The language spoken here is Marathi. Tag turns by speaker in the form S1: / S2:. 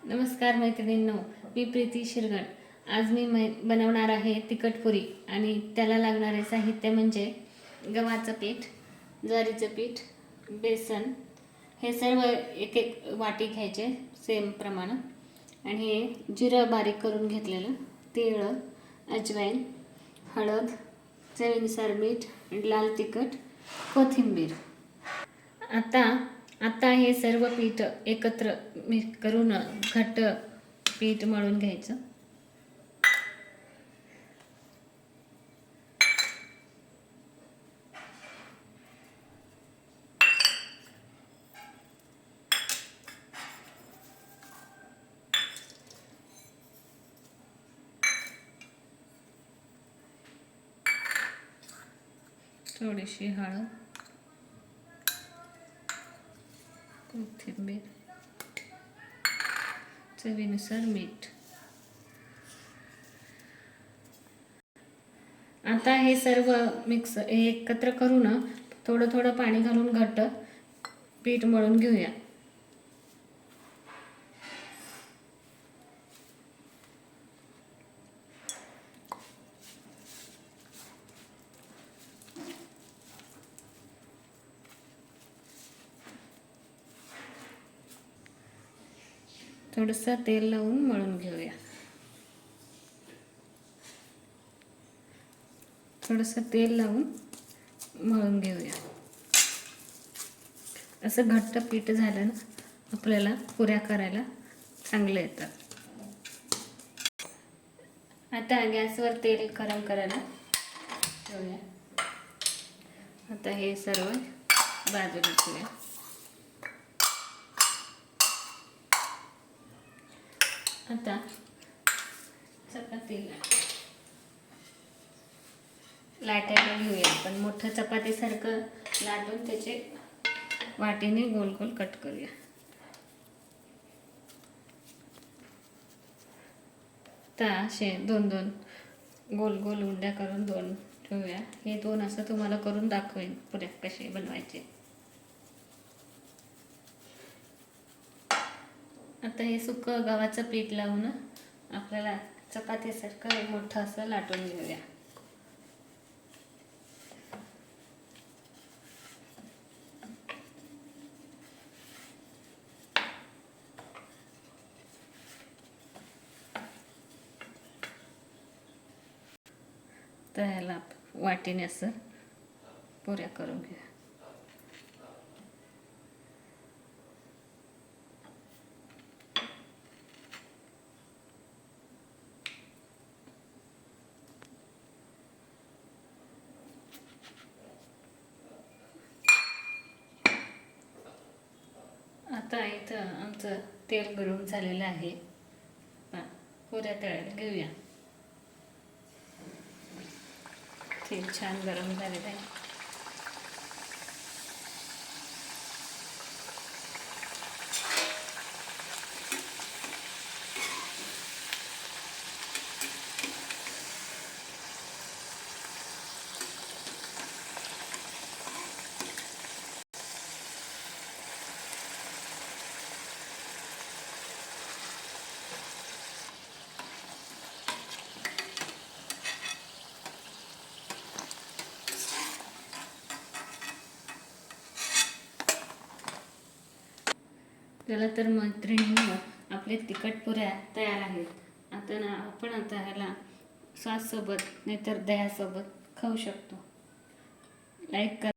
S1: नमस्कार मैत्रिणींनो, मी प्रीती शिरगण। आज मी बनवणार आहे तिखट पुरी आणि त्याला लागणारे साहित्य म्हणजे गव्हाचं पीठ, ज्वारीचं पीठ, बेसन, हे सर्व एक एक वाटी घ्यायचे सेम प्रमाण, आणि हे जिरं बारीक करून घेतलेलं, तीळ, अजवाईन, हळद, चवीनुसार मीठ, लाल तिखट, कोथिंबीर। आता हे सर्व पीठ एकत्र मिक्स करून घट्ट पीठ मळून घ्यायचं। थोडीशी हळद, कोथिंबीर, चवीनुसार मीठ। आता हे सर्व मिक्स एकत्र करून थोडं थोडं पाणी घालून घट्ट पीठ मळून घेऊया। थोडंसं तेल लावून मळून घेऊया। थोडंसं तेल लावून मळून घेऊया। असं घट्ट पीठ झालं ना, आपल्याला पुऱ्या करायला चांगले येतात। आता गॅसवर तेल गरम करायला ठेवूया। आता हे सर्व बाजूला ठेवूया। आता चपातीला लाटायला घेऊया, पण मोठं चपातीसारखं लाटून त्याचे वाटीने गोल गोल कट करूया। आता असे दोन दोन गोल गोल उंड्या करून दोन ठेवूया। हे दोन असं तुम्हाला करून दाखवेन पुऱ्या कसे बनवायचे। आता हे सुकं गव्हाचं पीठ लावून आपल्याला चपातीसारखं मोठं असं लाटून घेऊया। तर ह्याला वाटीने असं पुऱ्या करून घ्या। आता इथं आमचं तेल गरम झालेलं आहे, पुऱ्या तळायला घेऊया। तेल छान गरम झालेलं आहे। त्याला तर मैत्रिणींनो, आपले तिखट पुऱ्या तयार आहेत। आता आपण ह्याला सॉस सोबत नाहीतर दह्यासोबत खाऊ शकतो। लाईक करा।